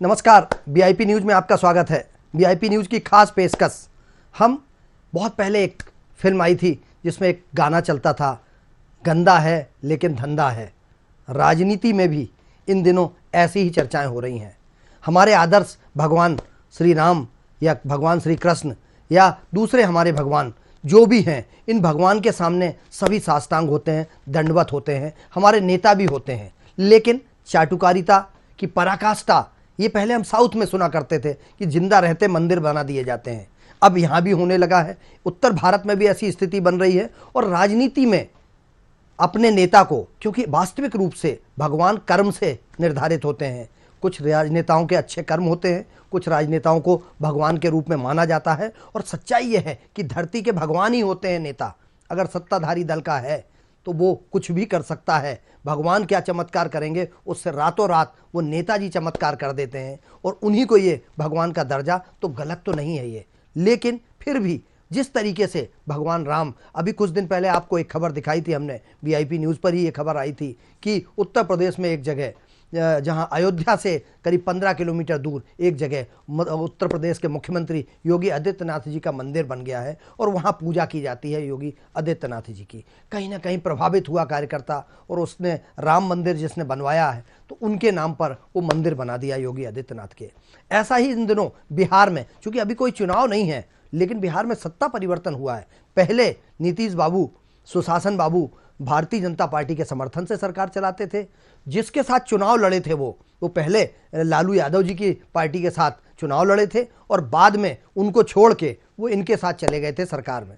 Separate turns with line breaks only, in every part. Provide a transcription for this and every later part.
नमस्कार, VIP news में आपका स्वागत है। वीआईपी न्यूज़ की खास पेशकश। हम बहुत पहले एक फिल्म आई थी जिसमें एक गाना चलता था, गंदा है लेकिन धंधा है। राजनीति में भी इन दिनों ऐसी ही चर्चाएं हो रही हैं। हमारे आदर्श भगवान श्री राम या भगवान श्री कृष्ण या दूसरे हमारे भगवान जो भी हैं, इन भगवान के सामने सभी साष्टांग होते हैं, दंडवत होते हैं, हमारे नेता भी होते हैं। लेकिन चाटुकारिता की पराकाष्ठा ये पहले हम साउथ में सुना करते थे कि जिंदा रहते मंदिर बना दिए जाते हैं। अब यहाँ भी होने लगा है, उत्तर भारत में भी ऐसी स्थिति बन रही है। और राजनीति में अपने नेता को, क्योंकि वास्तविक रूप से भगवान कर्म से निर्धारित होते हैं। कुछ राजनेताओं के अच्छे कर्म होते हैं, कुछ राजनेताओं को भगवान के रूप में माना जाता है। और सच्चाई ये है कि धरती के भगवान ही होते हैं नेता। अगर सत्ताधारी दल का है तो वो कुछ भी कर सकता है। भगवान क्या चमत्कार करेंगे, उससे रातों रात वो नेताजी चमत्कार कर देते हैं। और उन्हीं को ये भगवान का दर्जा, तो गलत तो नहीं है ये। लेकिन फिर भी जिस तरीके से भगवान राम, अभी कुछ दिन पहले आपको एक खबर दिखाई थी, हमने वीआईपी न्यूज़ पर ही ये खबर आई थी कि उत्तर प्रदेश में एक जगह, जहां अयोध्या से करीब 15 किलोमीटर दूर एक जगह उत्तर प्रदेश के मुख्यमंत्री योगी आदित्यनाथ जी का मंदिर बन गया है और वहां पूजा की जाती है योगी आदित्यनाथ जी की। कहीं ना कहीं प्रभावित हुआ कार्यकर्ता, और उसने राम मंदिर जिसने बनवाया है तो उनके नाम पर वो मंदिर बना दिया योगी आदित्यनाथ के। ऐसा ही इन दिनों बिहार में, चूंकि अभी कोई चुनाव नहीं है, लेकिन बिहार में सत्ता परिवर्तन हुआ है। पहले नीतीश बाबू, सुशासन बाबू भारतीय जनता पार्टी के समर्थन से सरकार चलाते थे। जिसके साथ चुनाव लड़े थे वो पहले लालू यादव जी की पार्टी के साथ चुनाव लड़े थे और बाद में उनको छोड़ के वो इनके साथ चले गए थे सरकार में।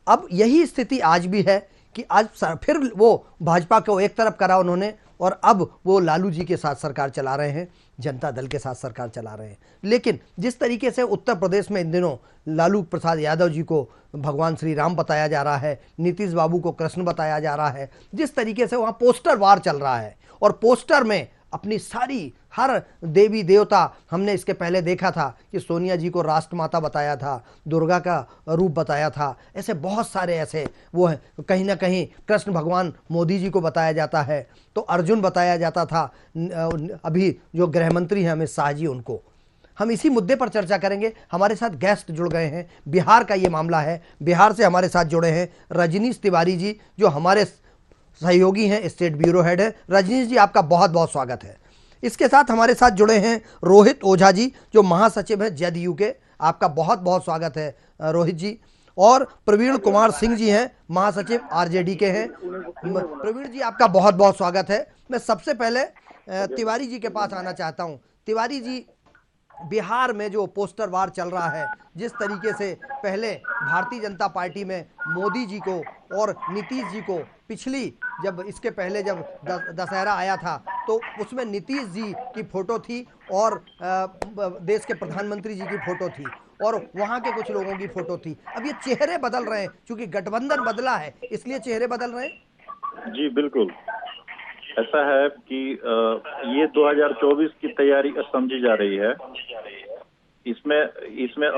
अब यही स्थिति आज भी है कि आज फिर वो भाजपा को एक तरफ करा उन्होंने, और अब वो लालू जी के साथ सरकार चला रहे हैं, जनता दल के साथ सरकार चला रहे हैं। लेकिन जिस तरीके से उत्तर प्रदेश में इन दिनों लालू प्रसाद यादव जी को भगवान श्री राम बताया जा रहा है, नीतीश बाबू को कृष्ण बताया जा रहा है, जिस तरीके से वहाँ पोस्टर वार चल रहा है, और पोस्टर में अपनी सारी हर देवी देवता, हमने इसके पहले देखा था कि सोनिया जी को राष्ट्रमाता बताया था, दुर्गा का रूप बताया था, ऐसे बहुत सारे ऐसे वो हैं। कहीं ना कहीं कृष्ण भगवान मोदी जी को बताया जाता है, तो अर्जुन बताया जाता था। अभी जो गृह मंत्री हैं अमित शाह जी, उनको हम इसी मुद्दे पर चर्चा करेंगे। हमारे साथ गेस्ट जुड़ गए हैं, बिहार का ये मामला है। बिहार से हमारे साथ जुड़े हैं रजनीश तिवारी जी, जो हमारे सहयोगी हैं, स्टेट ब्यूरो हेड है। रजनीश जी, आपका बहुत बहुत स्वागत है। इसके साथ हमारे साथ जुड़े हैं रोहित ओझा जी, जो महासचिव हैं जदयू के। आपका बहुत बहुत स्वागत है रोहित जी। और प्रवीण कुमार सिंह जी हैं, महासचिव आरजेडी के हैं। प्रवीण जी, आपका बहुत बहुत स्वागत है। मैं सबसे पहले तिवारी जी के पास आना चाहता हूं। तिवारी जी, बिहार में जो पोस्टर वार चल रहा है, जिस तरीके से पहले भारतीय जनता पार्टी में मोदी जी को और नीतीश जी को, पिछली जब इसके पहले जब दशहरा आया था तो उसमें नीतीश जी की फोटो थी और देश के प्रधानमंत्री जी की फोटो थी और वहां के कुछ लोगों की फोटो थी। अब ये चेहरे बदल रहे हैं, क्योंकि गठबंधन बदला है, इसलिए चेहरे बदल रहे हैं।
जी बिल्कुल, ऐसा है कि ये 2024 की तैयारी समझी जा रही है। इसमें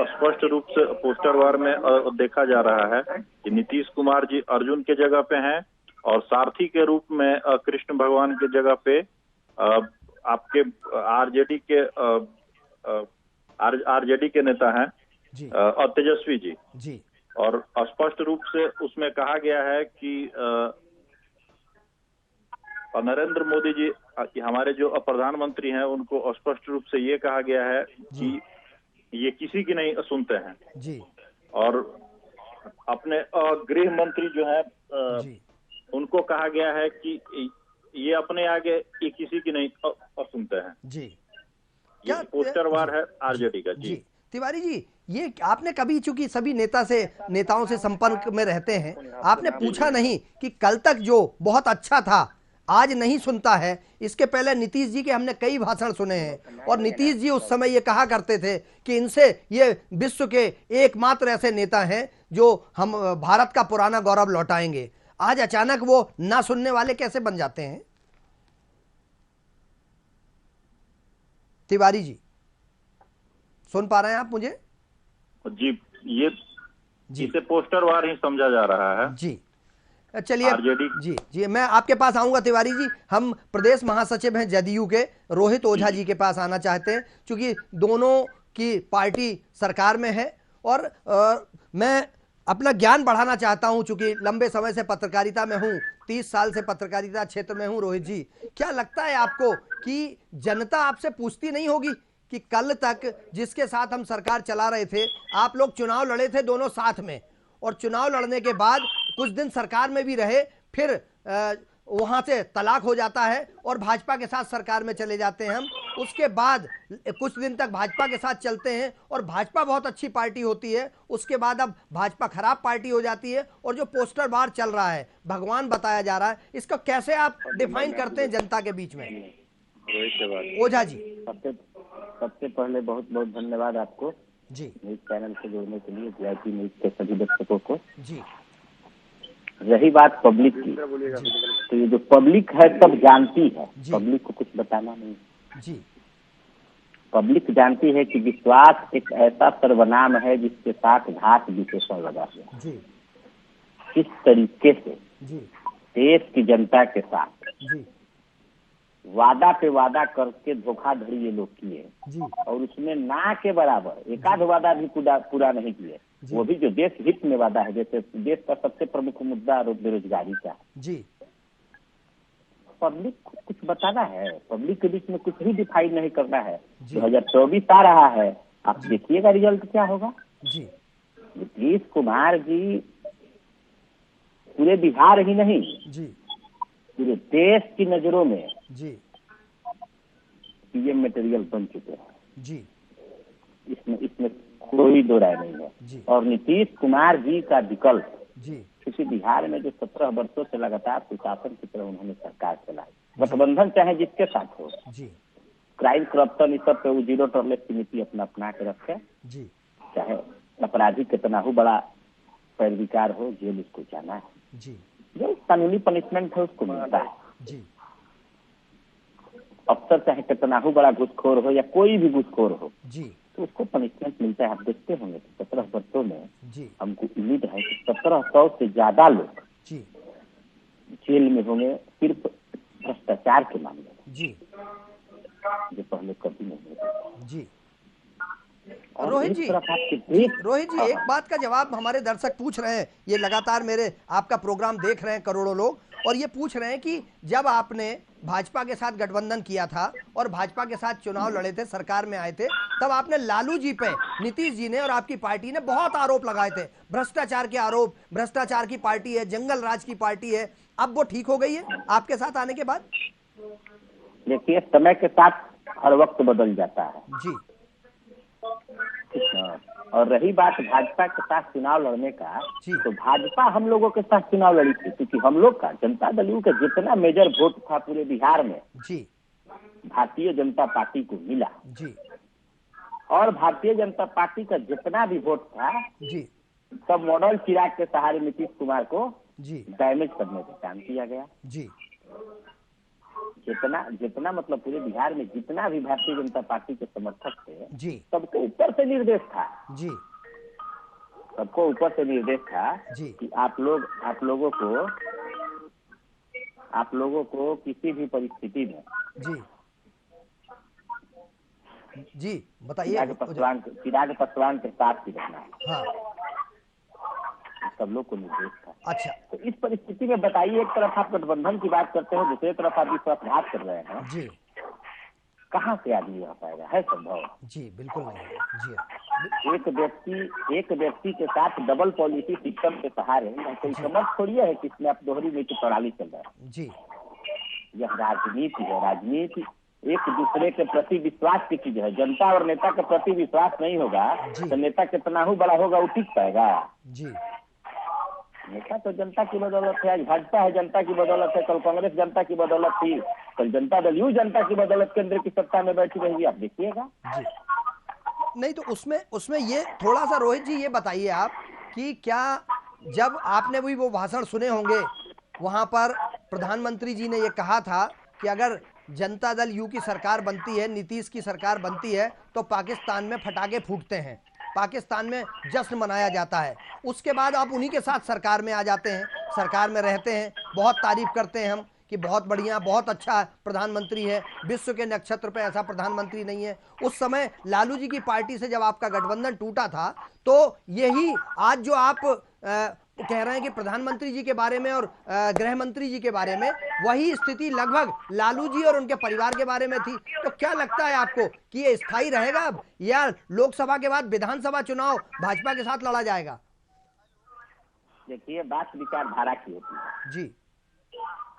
स्पष्ट रूप से पोस्टर वार में देखा जा रहा है कि नीतीश कुमार जी अर्जुन के जगह पे हैं और सारथी के रूप में कृष्ण भगवान के जगह पे आपके आरजेडी के नेता हैं तेजस्वी जी। और स्पष्ट रूप से उसमें कहा गया है कि और नरेंद्र मोदी जी हमारे जो प्रधानमंत्री हैं, उनको स्पष्ट रूप से ये कहा गया है कि ये किसी की नहीं सुनते हैं जी। और अपने गृह मंत्री जो है उनको कहा गया है कि ये अपने आगे ये किसी की नहीं सुनते हैं जी। ये पोस्टर वार है आरजेडी का जी।
तिवारी जी, ये आपने कभी, चूंकि सभी नेताओं से संपर्क में रहते हैं, आपने पूछा नहीं कि कल तक जो बहुत अच्छा था आज नहीं सुनता है? इसके पहले नीतीश जी के हमने कई भाषण सुने हैं और नीतीश जी उस समय ये कहा करते थे कि इनसे ये विश्व के एकमात्र ऐसे नेता हैं जो हम भारत का पुराना गौरव लौटाएंगे। आज अचानक वो ना सुनने वाले कैसे बन जाते हैं? तिवारी जी, सुन पा रहे हैं आप मुझे?
जी, ये इसे पोस्टर वार ही समझा जा रहा है
जी। चलिए
आरजेडी।
जी जी, मैं आपके पास आऊंगा तिवारी जी। हम प्रदेश महासचिव हैं जदयू के रोहित ओझा जी के पास आना चाहते हैं, क्योंकि दोनों की पार्टी सरकार में है और मैं अपना ज्ञान बढ़ाना चाहता हूं, चूंकि लंबे समय से पत्रकारिता में हूं, 30 साल से पत्रकारिता क्षेत्र में हूं। रोहित जी, क्या लगता है आपको कि जनता आपसे पूछती नहीं होगी कि कल तक जिसके साथ हम सरकार चला रहे थे, आप लोग चुनाव लड़े थे दोनों साथ में, और चुनाव लड़ने के बाद कुछ दिन सरकार में भी रहे, फिर वहां से तलाक हो जाता है और भाजपा के साथ सरकार में चले जाते हैं हम, उसके बाद कुछ दिन तक भाजपा के साथ चलते हैं और भाजपा बहुत अच्छी पार्टी होती है, उसके बाद अब भाजपा खराब पार्टी हो जाती है, और जो पोस्टर बार चल रहा है, भगवान बताया जा रहा है, इसको कैसे आप डिफाइन करते हैं जनता के बीच में? ओझा जी।
सबसे पहले बहुत बहुत धन्यवाद आपको
जी
न्यूज चैनल से जुड़ने के लिए, वीआईपी न्यूज के सभी दर्शकों को।
जी।
रही बात पब्लिक की, तो ये जो पब्लिक है सब जानती है, पब्लिक को कुछ बताना नहीं
जी।
पब्लिक जानती है कि विश्वास एक ऐसा सर्वनाम है जिसके साथ घात विशेषण लगा है।
जी।
किस तरीके से
जी।
देश की जनता के साथ
जी।
वादा पे वादा करके धोखाधड़ी ये लोग किए, और उसमें ना के बराबर एक आध वादा भी पूरा नहीं किए, वो भी जो देश हित में वादा है। जैसे देश का सबसे प्रमुख मुद्दा बेरोजगारी का जी, पब्लिक को कुछ बताना है, पब्लिक के बीच में कुछ भी डिफाइन नहीं करना है। 2024 आ रहा है, आप देखिएगा रिजल्ट क्या होगा जी। नीतीश कुमार जी पूरे बिहार ही नहीं जी, पूरे देश की नजरों में जी पीएम मटेरियल बन चुके हैं जी, इसमें कोई दो राय नहीं है जी। और नीतीश कुमार जी का विकल्प जी, क्योंकि बिहार में जो 17 वर्षों से लगातार सुशासन की तरह उन्होंने सरकार चलाई, गठबंधन चाहे जिसके साथ हो जी, क्राइम करप्शन इस सब पे वो जीरो टॉलरेंस की नीति अपना के रखे जी, चाहे अपराधी कितना हो बड़ा पैरविकार हो, जेल उसको जाना है जी, जो कानूनी पनिशमेंट है उसको मिलता है जी। अफसर चाहे कितना हो बड़ा घूसखोर हो या कोई भी घूसखोर हो जी, तो उसको पनिशमेंट मिलता है। आप देखते होंगे 17 वर्षों में जी, हमको उम्मीद है कि 1700 से ज्यादा लोग जी जेल में होंगे सिर्फ भ्रष्टाचार के मामले में जी, जो पहले कभी नहीं होता जी।
रोहित जी, एक बात का जवाब हमारे दर्शक पूछ रहे हैं, ये लगातार मेरे आपका प्रोग्राम देख रहे हैं करोड़ों लोग, और ये पूछ रहे हैं कि जब आपने भाजपा के साथ गठबंधन किया था और भाजपा के साथ चुनाव लड़े थे, सरकार में आए थे, तब आपने लालू जी पे नीतीश जी ने और आपकी पार्टी ने बहुत आरोप लगाए थे, भ्रष्टाचार के आरोप, भ्रष्टाचार की पार्टी है, जंगल राज की पार्टी है। अब वो ठीक हो गई है आपके साथ आने के बाद?
देखिए, समय के साथ हर वक्त बदल जाता है जी, और रही बात भाजपा के साथ चुनाव लड़ने का, तो भाजपा हम लोगों के साथ चुनाव लड़ी थी, क्योंकि हम लोग का जनता दल यू का जितना मेजर वोट था पूरे बिहार में जी, भारतीय जनता पार्टी को मिला जी, और भारतीय जनता पार्टी का जितना भी वोट था जी, सब मॉडल चिराग के सहारे नीतीश कुमार को जी डैमेज करने का काम किया गया जी। जितना मतलब पूरे बिहार में जितना भी भारतीय जनता पार्टी के समर्थक थे जी, सबको ऊपर से निर्देश था जी, सबको ऊपर से निर्देश था जी, कि आप लोगों को किसी भी परिस्थिति में जी
जी बताइए,
चिराग पासवान के साथ ही रहना है हाँ, सब लोग को निर्देश था।
अच्छा,
तो इस परिस्थिति में बताइए, एक तरफ आप गठबंधन की बात करते हो, दूसरी तरफ आप विश्वासघात कर रहे हैं जी, कहाँ से आदमी रह पाएगा? है संभव?
जी बिल्कुल नहीं है जी।
एक व्यक्ति के साथ डबल पॉलिसी सिस्टम के सहारे कोई समझ थोड़ी है कि इसमें आप दोहरी नीति प्रणाली चल रहा है जी। यह राजनीति है, राजनीति एक दूसरे के प्रति विश्वास की चीज है। जनता और नेता के प्रति विश्वास नहीं होगा तो नेता कितना ही बड़ा होगा वो टिक पाएगा जी। नेता तो जनता की बदौलत है, आज भाजपा है जनता की बदौलत है, कल कांग्रेस जनता की बदौलत थी, कल जनता दल यू जनता की बदौलत केंद्र की सत्ता में बैठी रहेगी, आप देखिएगा जी।
नहीं तो उसमें ये थोड़ा सा रोहित जी ये बताइए आप कि क्या जब आपने भी वो भाषण सुने होंगे, वहां पर प्रधानमंत्री जी ने ये कहा था कि अगर जनता दल यू की सरकार बनती है, नीतीश की सरकार बनती है, तो पाकिस्तान में फटाके फूटते हैं, पाकिस्तान में जश्न मनाया जाता है। उसके बाद आप उन्हीं के साथ सरकार में आ जाते हैं, सरकार में रहते हैं, बहुत तारीफ करते हैं हम कि बहुत बढ़िया, बहुत अच्छा प्रधानमंत्री है, विश्व के नक्षत्र पे ऐसा प्रधानमंत्री नहीं है। उस समय लालू जी की पार्टी से जब आपका गठबंधन टूटा था, तो यही आज जो आप कह रहे हैं कि प्रधानमंत्री जी के बारे में और गृह मंत्री जी के बारे में, वही स्थिति लगभग लालू जी और उनके परिवार के बारे में थी। तो क्या लगता है आपको कि ये स्थायी रहेगा अब, या लोकसभा के बाद विधानसभा चुनाव भाजपा के साथ लड़ा जाएगा?
देखिए, बात विचारधारा की होती है
जी।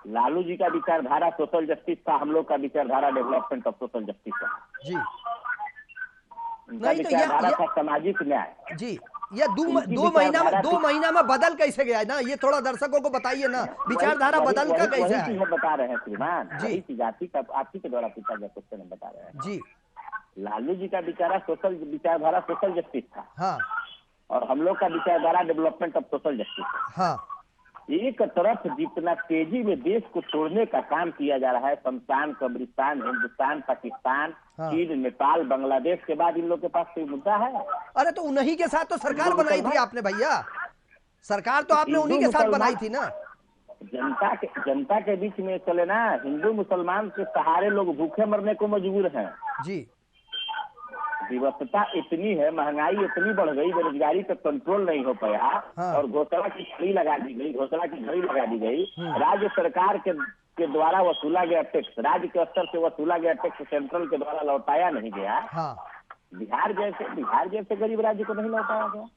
लालू जी का विचारधारा सोशल जस्टिस था, हम लोग का विचारधारा डेवलपमेंट ऑफ सोशल जस्टिस था
जी।
उनका विचारधारा था सामाजिक न्याय
जी। ये दो महीना में बदल कैसे गया ना, ये थोड़ा दर्शकों को बताइए ना, विचारधारा बदल का कैसे है?
वही बता रहे हैं श्रीमान जी, जाति का आपकी के द्वारा पूछा गया क्वेश्चन हम बता रहे हैं
जी।
लालू जी का विचारधारा सोशल जस्टिस था,
हाँ,
और हम लोग का विचारधारा डेवलपमेंट ऑफ सोशल जस्टिस था।
हाँ।
एक तरफ जितना तेजी में देश को तोड़ने का काम किया जा रहा है, शमशान, कब्रिस्तान, हिंदुस्तान, पाकिस्तान,
हाँ।
चीन, नेपाल, बांग्लादेश के बाद इन लोग के पास कोई मुद्दा है?
अरे तो उन्हीं के साथ तो सरकार बनाई थी आपने भैया, सरकार तो आपने उन्हीं के साथ बनाई थी ना।
जनता के बीच में चले ना, हिंदू मुसलमान के सहारे लोग भूखे मरने को मजबूर हैं
जी।
विवशता इतनी है, महंगाई इतनी बढ़ गई, बेरोजगारी पे कंट्रोल नहीं हो पाया।
हाँ।
और घोषणा की घड़ी लगा दी गई, राज्य सरकार के द्वारा वसूला गया टैक्स, राज्य के स्तर से वसूला गया टैक्स सेंट्रल के द्वारा लौटाया नहीं गया।
हाँ।
बिहार जैसे गरीब राज्य को नहीं लौटाया गया।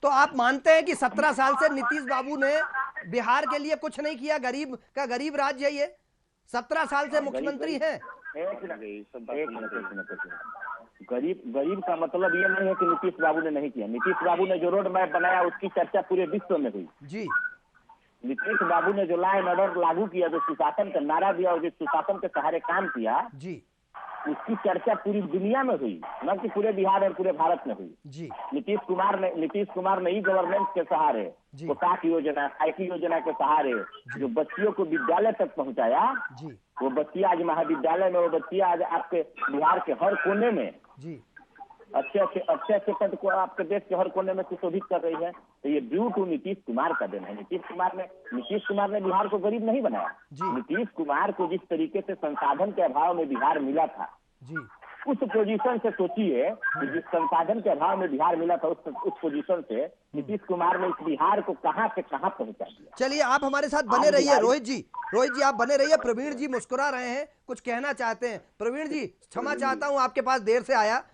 तो आप मानते हैं कि 17 साल से नीतीश बाबू ने बिहार के लिए कुछ नहीं किया? गरीब राज्य है ये, 17 साल से मुख्यमंत्री हैं।
गरीब का मतलब ये नहीं है कि नीतीश बाबू ने नहीं किया। नीतीश बाबू ने जो रोड मैप बनाया उसकी चर्चा पूरे विश्व में हुई जी। नीतीश बाबू ने जो लॉ एंड ऑर्डर लागू किया, जो सुशासन का नारा दिया और जो सुशासन के सहारे काम किया जी, उसकी चर्चा पूरी दुनिया में हुई, न कि पूरे बिहार और पूरे भारत में हुई जी। नीतीश कुमार ने ई गवर्नेंस के सहारे, पोशाक योजना, साइकिल योजना के सहारे जो बच्चियों को विद्यालय तक पहुंचाया जी, वो बच्चियां आज महाविद्यालय में, वो बच्चियां आज आपके बिहार के हर कोने में जी अच्छे पद को आपके देश के हर कोने में सुशोभित कर रही है। तो ये ड्यू टू नीतीश कुमार का देन है। नीतीश कुमार ने बिहार को गरीब नहीं बनाया। नीतीश कुमार को जिस तरीके से संसाधन के अभाव में बिहार मिला था जी, उस पोजीशन से सोचिए कि जिस संसाधन के अभाव में बिहार मिला था, उस पोजीशन से नीतीश कुमार ने इस बिहार को कहां से कहां पहुंचा दिया।
चलिए, आप हमारे साथ बने रहिए रोहित जी आप बने रहिए। प्रवीण जी मुस्कुरा रहे हैं, कुछ कहना चाहते हैं। प्रवीण जी, क्षमा चाहता हूं, आपके पास देर से आया।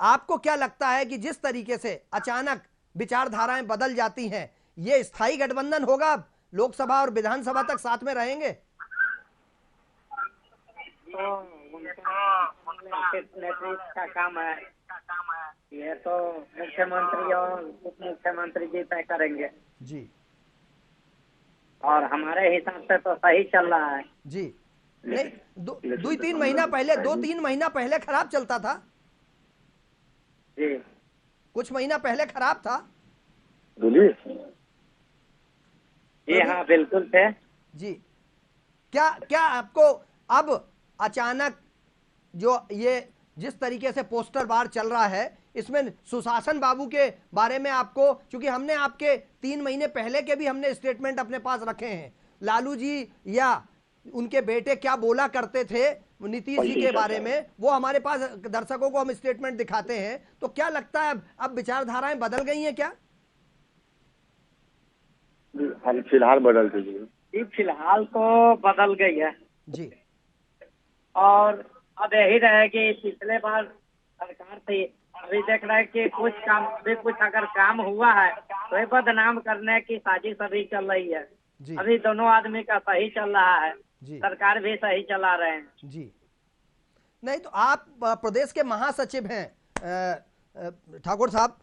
आपको क्या लगता है कि जिस तरीके से अचानक विचारधाराएं बदल जाती हैं, ये स्थायी गठबंधन होगा? लोकसभा और विधानसभा तक साथ में रहेंगे?
तो नेतृत्व का काम है, ये तो मुख्यमंत्री और उप मुख्यमंत्री जी तय करेंगे जी। और हमारे हिसाब से तो सही चल रहा है
जी। नहीं, 2-3 महीना पहले, 2-3 महीना पहले खराब चलता था
जी।
कुछ महीना पहले खराब था
जी। हाँ, बिल्कुल थे
जी। क्या आपको अब अचानक जो ये जिस तरीके से पोस्टर बार चल रहा है, इसमें सुशासन बाबू के बारे में आपको, क्योंकि हमने आपके 3 महीने पहले के भी हमने स्टेटमेंट अपने पास रखे हैं, लालू जी या उनके बेटे क्या बोला करते थे नीतीश जी के बारे में, वो हमारे पास दर्शकों को हम स्टेटमेंट दिखाते हैं। तो क्या लगता है अब विचारधाराएं बदल गई हैं क्या?
फिलहाल बदल गई है।
फिलहाल तो बदल गई है
जी।
और अब यही रहेगी। पिछले बार सरकार थी, अभी देख रहे हैं कि कुछ अगर काम हुआ है तो ये बदनाम करने की साजिश अभी चल रही है जी। अभी दोनों आदमी का सही चल रहा है जी। सरकार भी सही चला रहे हैं
जी। नहीं तो आप प्रदेश के महासचिव हैं ठाकुर साहब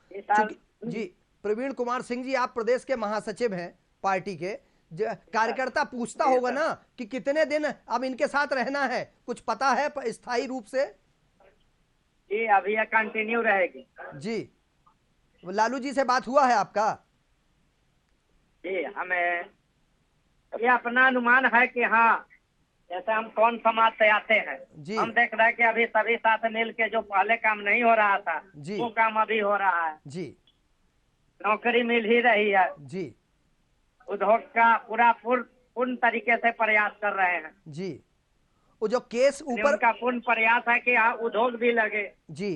जी, प्रवीण कुमार सिंह जी, आप प्रदेश के महासचिव हैं पार्टी के। कार्यकर्ता पूछता होगा ना कि कितने दिन अब इनके साथ रहना है, कुछ पता है स्थायी रूप से?
जी, अभी ये कंटिन्यू रहेगी
जी। लालू जी से बात हुआ है आपका?
जी, हमें ये अपना अनुमान है कि हाँ, जैसे हम कौन समाज से आते हैं जी, हम देख रहे हैं कि अभी सभी साथ मिल के जो पहले काम नहीं हो रहा था जी, वो काम अभी हो रहा है जी। नौकरी मिल ही रही है
जी।
उद्योग का पूरा पूर्ण तरीके से प्रयास कर रहे हैं
जी। वो जो केस ऊपर,
उनका पूर्ण प्रयास है कि यहाँ उद्योग भी लगे
जी,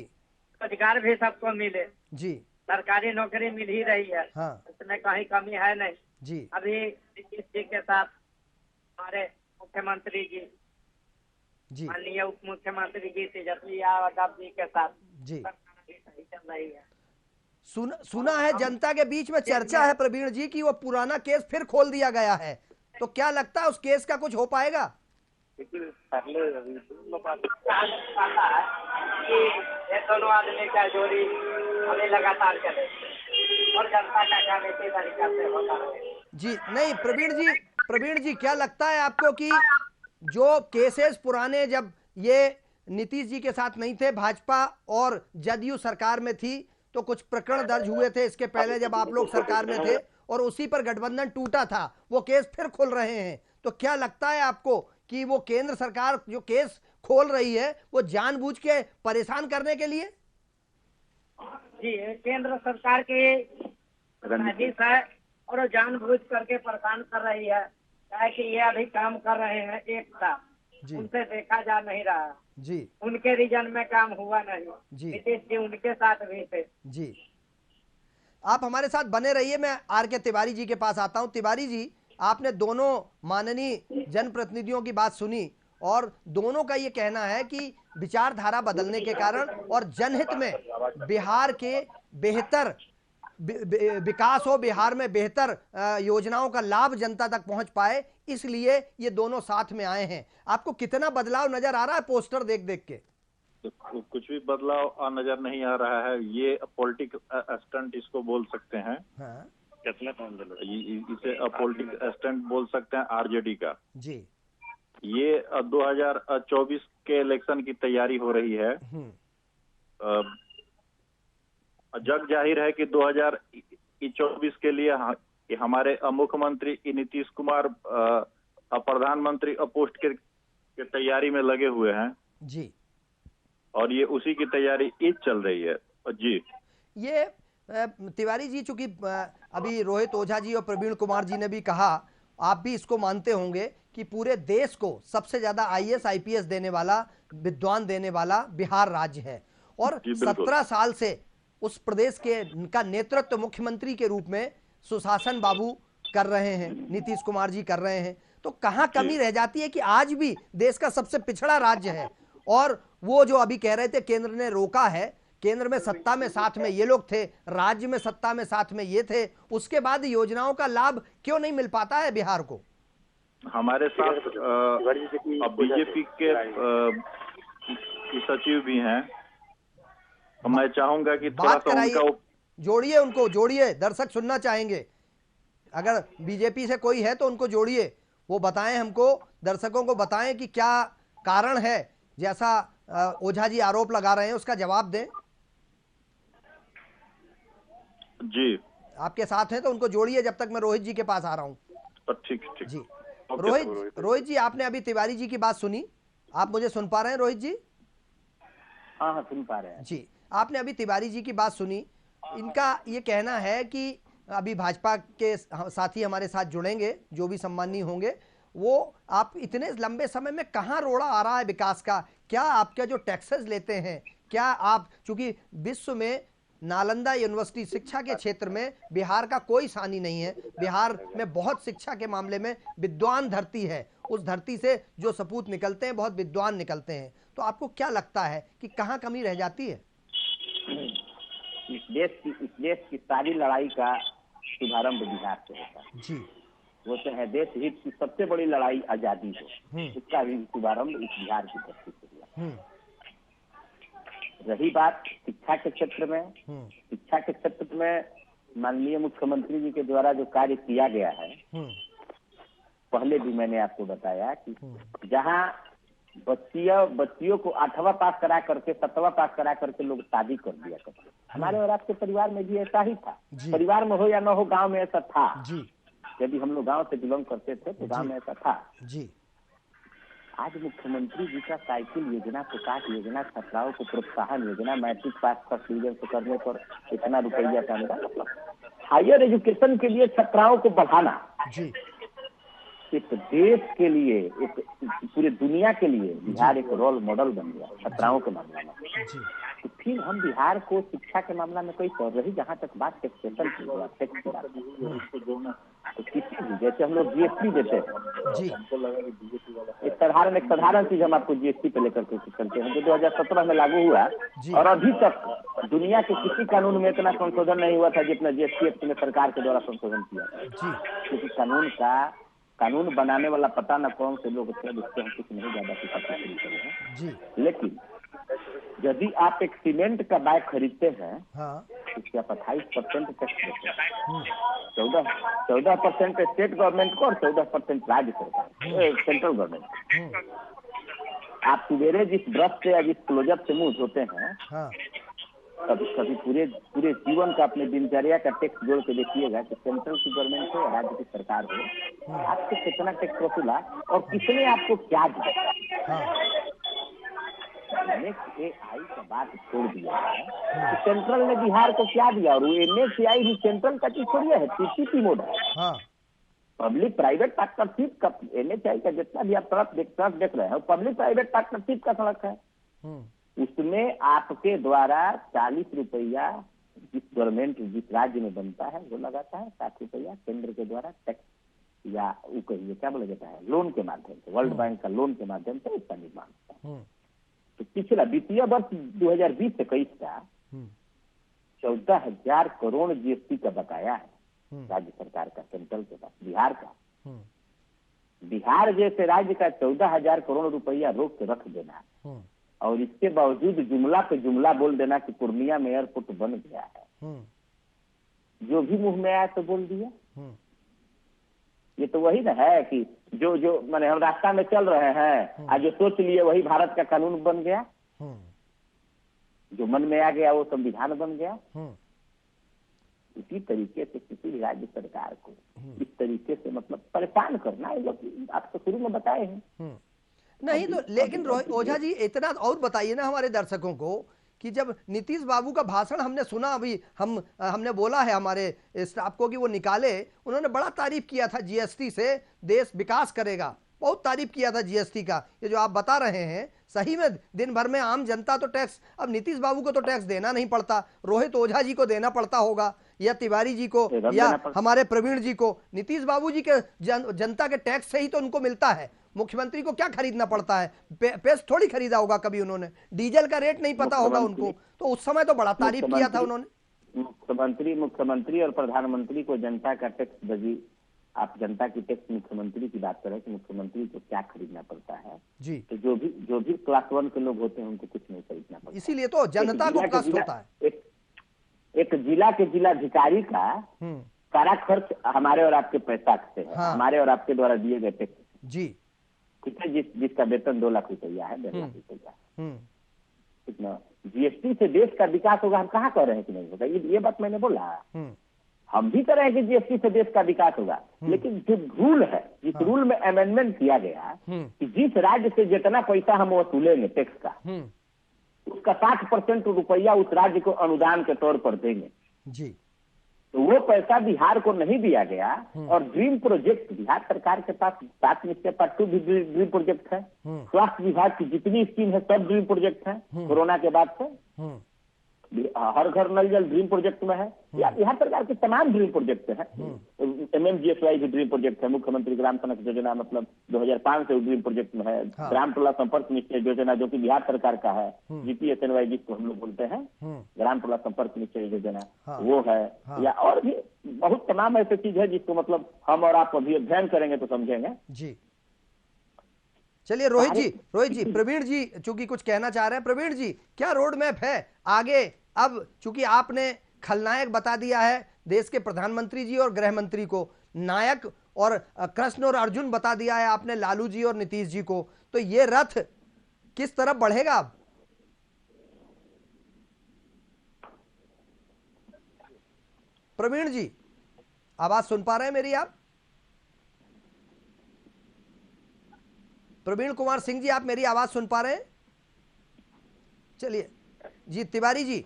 रोजगार भी सबको मिले
जी,
सरकारी नौकरी मिल ही रही है
हाँ
इसमें कहीं कमी है नहीं।
जी,
अभी नीतीश जी के साथ हमारे मुख्यमंत्री जी
जी,
माननीय उप मुख्यमंत्री जी तेजस्वी यादव जी के साथ
जी।
सरकार भी सही चल रही है।
सुना है जनता के बीच में चर्चा है प्रवीण जी कि वो पुराना केस फिर खोल दिया गया है, तो क्या लगता है उस केस का कुछ हो पाएगा?
ये दोनों आदमी का जोड़ी हमें लगातार चले और जनता का काम इसी तरीका से होता रहे।
जी नहीं प्रवीण जी क्या लगता है आपको कि जो केसेस पुराने, जब ये नीतीश जी के साथ नहीं थे, भाजपा और जदयू सरकार में थी, तो कुछ प्रकरण दर्ज हुए थे इसके पहले जब आप लोग सरकार में थे, और उसी पर गठबंधन टूटा था, वो केस फिर खुल रहे हैं, तो क्या लगता है आपको कि वो केंद्र सरकार जो केस खोल रही है वो जानबूझ के परेशान करने के लिए?
जी केंद्र सरकार की साजिश है और वो जानबूझ करके परेशान कर रही है, क्या कि ये अभी काम कर रहे हैं एक साथ, उनसे देखा जा नहीं रहा
जी,
उनके रीजन में काम हुआ नहीं
जी,
नीतीश जी उनके साथ भी थे
जी। आप हमारे साथ बने रहिए, मैं आर के तिवारी जी के पास आता हूं। तिवारी जी, आपने दोनों माननीय जनप्रतिनिधियों की बात सुनी और दोनों का ये कहना है कि विचारधारा बदलने के कारण और जनहित में बिहार के बेहतर विकास हो, बिहार में बेहतर योजनाओं का लाभ जनता तक पहुंच पाए, इसलिए ये दोनों साथ में आए हैं। आपको कितना बदलाव नजर आ रहा है पोस्टर देख देख के?
तो कुछ भी बदलाव नजर नहीं आ रहा है, ये पॉलिटिकल स्टंट इसको बोल सकते हैं।
हाँ।
इसे पॉलिटिकल स्टंट बोल सकते हैं आरजेडी का
जी।
ये 2024 के इलेक्शन की तैयारी हो रही है। जग जाहिर है कि 2024 के लिए हमारे मुख्यमंत्री नीतीश कुमार प्रधानमंत्री पोस्ट के तैयारी में लगे हुए हैं
जी,
और ये उसी की तैयारी चल रही है जी।
ये तिवारी जी, चूंकि अभी रोहित ओझा जी और प्रवीण कुमार जी ने भी कहा, आप भी इसको मानते होंगे कि पूरे देश को सबसे ज्यादा आईएएस आईपीएस देने वाला, विद्वान देने वाला बिहार राज्य है, और 17 साल से उस प्रदेश के का नेतृत्व मुख्यमंत्री के रूप में सुशासन बाबू कर रहे हैं, नीतीश कुमार जी कर रहे हैं, तो कहां कमी रह जाती है कि आज भी देश का सबसे पिछड़ा राज्य है, और वो जो अभी कह रहे थे केंद्र ने रोका है, केंद्र में सत्ता में साथ में ये लोग थे, राज्य में सत्ता में साथ में ये थे, उसके बाद योजनाओं का लाभ क्यों नहीं मिल पाता है बिहार को?
हमारे साथ बीजेपी के सचिव भी हैं, मैं चाहूंगा कि थोड़ा सा उनका
जोड़िए, उनको जोड़िए, दर्शक सुनना चाहेंगे। अगर बीजेपी से कोई है तो उनको जोड़िए, वो बताएं हमको, दर्शकों को बताएं कि क्या कारण है, जैसा ओझा जी आरोप लगा रहे हैं उसका जवाब दें।
जी
आपके साथ हैं तो उनको जोड़िए जब तक मैं रोहित जी के पास आ रहा हूं।
ठीक
जी। रोहित जी, आपने अभी तिवारी जी की बात सुनी, आप मुझे सुन पा रहे हैं रोहित जी?
हाँ सुन पा रहे हैं
जी। आपने अभी तिवारी जी की बात सुनी, इनका ये कहना है कि अभी भाजपा के साथी हमारे साथ जुड़ेंगे, जो भी सम्मानीय होंगे, वो आप इतने लंबे समय में कहाँ रोड़ा आ रहा है विकास का? क्या आपका जो टैक्सेस लेते हैं, क्या आप, चूंकि विश्व में नालंदा यूनिवर्सिटी शिक्षा के क्षेत्र में बिहार का कोई सानी नहीं है, बिहार में बहुत शिक्षा के मामले में विद्वान धरती है, उस धरती से जो सपूत निकलते हैं बहुत विद्वान निकलते हैं, तो आपको क्या लगता है कि कहाँ कमी रह जाती है?
इस देश की सारी लड़ाई का शुभारंभ बिहार से होता है
जी।
वो तो है देश हित की सबसे बड़ी लड़ाई आजादी हो, उसका भी शुभारंभ इस बिहार की धरती से हुआ। रही बात शिक्षा के क्षेत्र में, शिक्षा के क्षेत्र में माननीय मुख्यमंत्री जी के द्वारा जो कार्य किया गया है, पहले भी मैंने आपको बताया कि जहां बच्चियों को 8वां पास करा करके 7वां पास करा करके लोग शादी कर दिया करते, हमारे और आपके परिवार में भी ऐसा ही था, परिवार में हो या न हो, गांव में ऐसा था
जी।
यदि हम लोग गांव से बिलोंग करते थे तो गांव में ऐसा था
जी।
आज मुख्यमंत्री जी का साइकिल योजना, प्रकाश योजना, छात्राओं को प्रोत्साहन योजना, मैट्रिक पास फर्स्ट डिवीजन से करने पर इतना रुपया का, मतलब हायर एजुकेशन के लिए छात्राओं को बढ़ाना,
जी।
एक देश के लिए, एक पूरे दुनिया के लिए बिहार एक रोल मॉडल बन गया खतराओं के मामले में।
जी।
तो फिर हम बिहार को शिक्षा के मामला में कोई कर रही, जहाँ तक बात टैक्सेशन की हुआ, टैक्स की बात तो किसी भी, जैसे हम लोग जीएसटी देते हैं
जी।
एक साधारण चीज हम आपको जीएसटी पे लेकर के चलते हैं, जो 2017 में लागू हुआ
जी।
और अभी तक दुनिया के किसी कानून में इतना संशोधन नहीं हुआ था जितना जीएसटी एक्ट में सरकार के द्वारा संशोधन किया
जी।
क्योंकि कानून बनाने वाला पता न कौन से लोग थे, जिससे हम कुछ नहीं ज्यादा शुरू कर रहे हैं।
जी।
लेकिन यदि आप एक सीमेंट का बैग खरीदते हैं,
हाँ।
उसके आप 28% टैक्स देते हैं, 14% स्टेट गवर्नमेंट को और 14% राज्य सरकार, सेंट्रल गवर्नमेंट। आप सवेरे जिस ब्रश से या जिस क्लोजअप से मुंह धोते हैं,
हाँ।
कभी पूरे जीवन का अपने दिनचर्या का टैक्स जोड़ के देखिएगा कि सेंट्रल की गवर्नमेंट हो, राज्य की सरकार हो, आपसे कितना टैक्स वसूला और किसने आपको क्या दिया। NHAI का बात छोड़ दिया है तो सेंट्रल ने बिहार को क्या दिया, और वो NHAI भी सेंट्रल का चीज थोड़ी है, पीपीपी मोड है। पब्लिक प्राइवेट पार्टनरशिप का NHAI का जितना भी आप सड़क देख रहे हैं, पब्लिक प्राइवेट पार्टनरशिप का सड़क है। उसमें आपके द्वारा 40 रुपया जिस गवर्नमेंट जिस राज्य में बनता है वो लगाता है, 60 रुपया केंद्र के द्वारा टैक्स या वो कहिए क्या बोला जाता है, लोन के माध्यम से, वर्ल्ड बैंक का लोन के माध्यम से उसका निर्माण होता है। तो पिछला वित्तीय वर्ष 2020-21 का 14,000 करोड़ जीएसटी का बकाया है राज्य सरकार का सेंट्रल के पास, बिहार का। बिहार जैसे राज्य का 14,000 करोड़ रुपया रोक के रख देना और इसके बावजूद जुमला पे जुमला बोल देना कि पूर्णिया में एयरपोर्ट बन गया है, जो भी मुंह में आया तो बोल दिया। ये तो वही ना है कि जो माने हम रास्ता में चल रहे हैं, आज जो सोच लिए वही भारत का कानून बन गया, जो मन में आ गया वो संविधान बन गया। इसी तरीके से किसी भी राज्य सरकार को इस तरीके से मतलब परेशान करना, ये लोग आपको शुरू में बताए हैं।
नहीं तो लेकिन ओझा जी इतना और बताइए ना हमारे दर्शकों को कि जब नीतीश बाबू का भाषण हमने सुना, अभी हमने बोला है हमारे स्टाफ को कि वो निकाले, उन्होंने बड़ा तारीफ किया था जीएसटी से देश विकास करेगा, बहुत तारीफ किया था जीएसटी का। ये जो आप बता रहे हैं सही में दिन भर में आम जनता तो टैक्स, अब नीतीश बाबू को तो टैक्स देना नहीं पड़ता, रोहित ओझा जी को देना पड़ता होगा या तिवारी जी को या हमारे प्रवीण जी को। नीतीश बाबू जी के जनता के टैक्स से ही तो उनको मिलता है। मुख्यमंत्री को क्या खरीदना पड़ता है, पेस्ट थोड़ी खरीदा होगा कभी उन्होंने, डीजल का रेट नहीं पता होगा उनको, तो उस समय तो बड़ा तारीफ किया था उन्होंने।
मुख्यमंत्री और प्रधानमंत्री को जनता का टैक्स दगी, आप जनता की टैक्स मुख्यमंत्री की बात करें कि मुख्यमंत्री को क्या खरीदना पड़ता है जी, तो जो भी क्लास 1 के लोग होते हैं उनको कुछ नहीं खरीदना पड़ता,
इसीलिए तो जनता को कष्ट होता है।
एक जिला के जिलाधिकारी का सारा खर्च हमारे और आपके पैसा से है, हमारे और आपके द्वारा दिए गए टैक्स जी, ठीक है, जिसका वेतन 2 लाख रुपया है, 1.5 लाख रुपया, कितना जीएसटी से देश का विकास होगा, हम कहाँ कह रहे हैं कि नहीं होगा, ये बात मैंने बोला। हम भी कह रहे हैं कि जीएसटी से देश का विकास होगा, लेकिन जो रूल है, जिस रूल में अमेंडमेंट किया गया कि जिस राज्य से जितना पैसा हम वसूलेंगे टैक्स का, उसका 60% रुपया उस राज्य को अनुदान के तौर पर देंगे जी, तो वो पैसा बिहार को नहीं दिया गया। और ड्रीम प्रोजेक्ट बिहार सरकार के पास 7 निश्चय पार्ट 2 भी ड्रीम प्रोजेक्ट है, स्वास्थ्य विभाग की जितनी स्कीम है सब ड्रीम प्रोजेक्ट है, कोरोना के बाद से हर घर नल जल ड्रीम प्रोजेक्ट में है, बिहार सरकार के तमाम ड्रीम प्रोजेक्ट है। MMGSY भी ड्रीम प्रोजेक्ट है, मुख्यमंत्री ग्राम सड़क योजना मतलब 2005 से ड्रीम प्रोजेक्ट में है, ग्राम टोला संपर्क निश्चय योजना जो कि बिहार सरकार का है, GPSNY जिसको हम लोग बोलते हैं, ग्राम टोला संपर्क निश्चय योजना वो है, या और भी बहुत तमाम ऐसी चीज है जिसको मतलब हम और आप अभी अध्ययन करेंगे तो समझेंगे जी।
चलिए रोहित जी, प्रवीण जी चूंकि कुछ कहना चाह रहे हैं, प्रवीण जी क्या रोड मैप है आगे? अब चूंकि आपने खलनायक बता दिया है देश के प्रधानमंत्री जी और गृह मंत्री को, नायक और कृष्ण और अर्जुन बता दिया है आपने लालू जी और नीतीश जी को, तो ये रथ किस तरफ बढ़ेगा अब? प्रवीण जी आवाज सुन पा रहे हैं मेरी आप? प्रवीण कुमार सिंह जी आप मेरी आवाज सुन पा रहे हैं? चलिए जी, तिवारी जी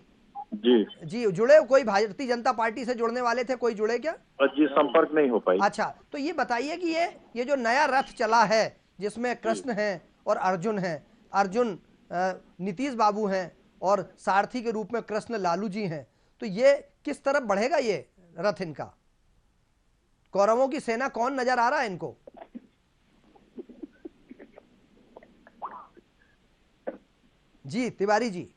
जी
जुड़े हो? कोई भारतीय जनता पार्टी से जुड़ने वाले थे, कोई जुड़े क्या?
जी संपर्क नहीं हो पाई।
अच्छा, तो ये बताइए कि ये जो नया रथ चला है जिसमें कृष्ण हैं और अर्जुन हैं, अर्जुन नीतीश बाबू हैं और सारथी के रूप में कृष्ण लालू जी हैं, तो ये किस तरफ बढ़ेगा ये रथ इनका? कौरवों की सेना कौन नजर आ रहा है इनको? जी तिवारी जी,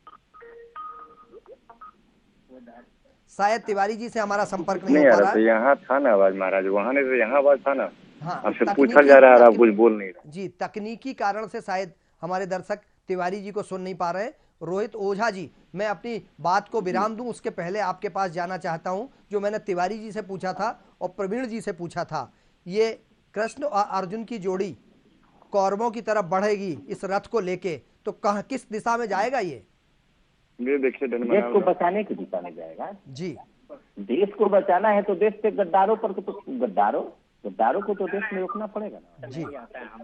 शायद तिवारी जी से हमारा संपर्क नहीं हो पा रहा है।
यहाँ था ना आवाज महाराज, वहाँ नहीं तो यहाँ आवाज था ना।
हाँ,
आपसे पूछा जा रहा है, आप कुछ बोल नहीं रहे।
जी, तकनीकी कारण से शायद हमारे दर्शक तिवारी जी को सुन नहीं पा रहे हैं। रोहित ओझा जी, मैं अपनी बात को विराम दूं उसके पहले आपके पास जाना चाहता हूं, जो मैंने तिवारी जी से पूछा था और प्रवीण जी से पूछा था, ये कृष्ण और अर्जुन की जोड़ी कौरवों की तरफ बढ़ेगी इस रथ को लेके, तो कहाँ किस दिशा में जाएगा ये
देखिए
देश को बचाने की दिशा में जाएगा।
जी,
देश को बचाना है तो देश के गद्दारों पर तो गद्दारों को तो देश में रोकना पड़ेगा ना
जी,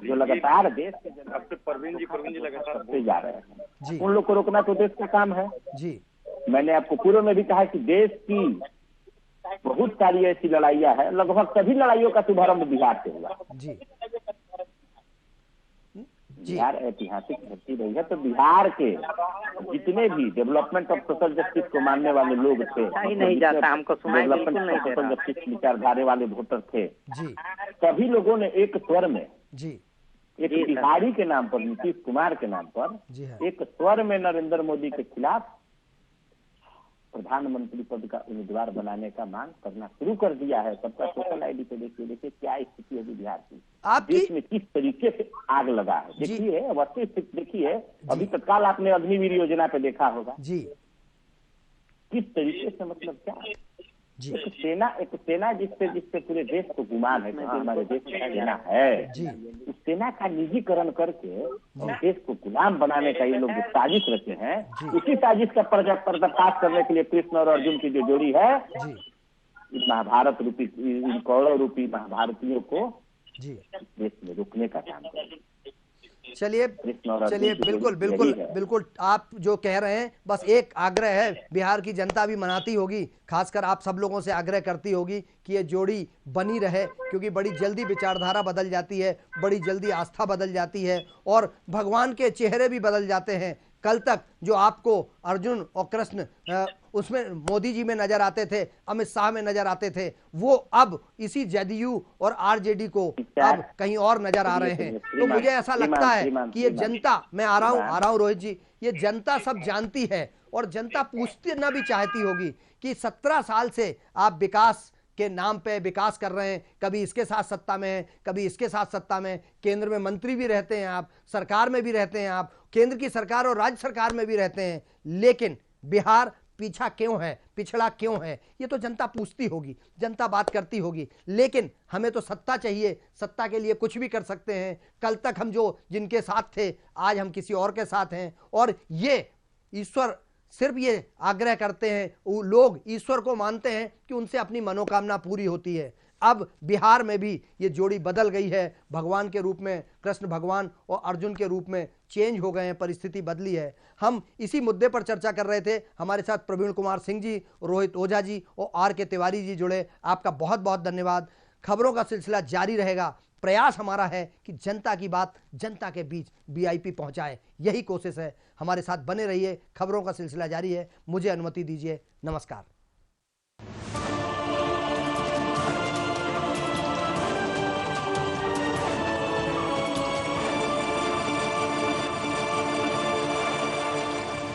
जो लगातार देश के
प्रवीण जी लगातार
से जा रहे हैं,
जी,
उन लोग को रोकना तो देश का काम है।
जी,
मैंने आपको पूर्व में भी कहा कि देश की बहुत सारी ऐसी लड़ाइयाँ हैं, लगभग सभी लड़ाइयों का शुभारंभ बिहार से हुआ।
जी,
बिहार ऐतिहासिक धरती रही है, तो बिहार के जितने भी डेवलपमेंट ऑफ सोशल जस्टिस को मानने वाले लोग थे,
नहीं जाता हमको सुनाई
डेवलपमेंट ऑफ सोशल जस्टिस विचारधारा वाले वोटर थे,
जी,
सभी लोगों ने एक स्वर में,
जी,
एक बिहारी के नाम पर, नीतीश कुमार के नाम पर,
जी हाँ,
एक स्वर में नरेंद्र मोदी के खिलाफ प्रधानमंत्री पद का उम्मीदवार बनाने का मांग करना शुरू कर दिया है। सबका सोशल आईडी पे देखिए क्या स्थिति है बिहार की, देश में किस तरीके से आग लगा है। देखिए अवस्थी स्थिति देखिए, अभी तत्काल आपने अग्निवीर योजना पे देखा होगा
जी,
किस तरीके से, मतलब क्या
जी,
एक सेना जिससे पूरे देश को गुमान है, हमारे देश का सेना है
जी,
उस सेना का निजीकरण करके और देश को गुलाम बनाने का ये लोग जो साजिश रचे हैं, उसी साजिश का पर्दाफाश करने के लिए कृष्ण और अर्जुन की जो जोड़ी है,
जी,
इस महाभारत रूपी, इन कौरव रूपी महाभारतीयों को
जी,
देश में रोकने का काम करें।
चलिए बिल्कुल आप जो कह रहे हैं, बस एक आग्रह है, बिहार की जनता भी मनाती होगी, खासकर आप सब लोगों से आग्रह करती होगी कि ये जोड़ी बनी रहे, क्योंकि बड़ी जल्दी विचारधारा बदल जाती है, बड़ी जल्दी आस्था बदल जाती है और भगवान के चेहरे भी बदल जाते हैं। कल तक जो आपको अर्जुन और कृष्ण उसमें मोदी जी में नजर आते थे, अमित शाह में नजर आते थे, वो अब इसी जदयू और आरजेडी को अब कहीं और नजर आ रहे हैं। तो मुझे ऐसा लगता है कि ये जनता, मैं आ रहा हूं रोहित जी, ये जनता सब जानती है और जनता पूछती ना भी चाहती होगी कि 17 साल से आप विकास के नाम पे विकास कर रहे हैं, कभी इसके साथ सत्ता में है, कभी इसके साथ सत्ता में, केंद्र में मंत्री भी रहते हैं आप, सरकार में भी रहते हैं आप, केंद्र की सरकार और राज्य सरकार में भी रहते हैं, लेकिन बिहार पीछा क्यों है, पिछड़ा क्यों है, ये तो जनता पूछती होगी, जनता बात करती होगी। लेकिन हमें तो सत्ता चाहिए, सत्ता के लिए कुछ भी कर सकते हैं। कल तक हम जो जिनके साथ थे, आज हम किसी और के साथ हैं और ये ईश्वर सिर्फ ये आग्रह करते हैं, वो लोग ईश्वर को मानते हैं कि उनसे अपनी मनोकामना पूरी होती है। अब बिहार में भी ये जोड़ी बदल गई है, भगवान के रूप में कृष्ण भगवान और अर्जुन के रूप में चेंज हो गए हैं, परिस्थिति बदली है। हम इसी मुद्दे पर चर्चा कर रहे थे, हमारे साथ प्रवीण कुमार सिंह जी, रोहित ओझा जी और आर के तिवारी जी जुड़े। आपका बहुत बहुत धन्यवाद। खबरों का सिलसिला जारी रहेगा, प्रयास हमारा है कि जनता की बात जनता के बीच वीआईपी पहुंचाए, यही कोशिश है। हमारे साथ बने रहिए, खबरों का सिलसिला जारी है। मुझे अनुमति दीजिए, नमस्कार।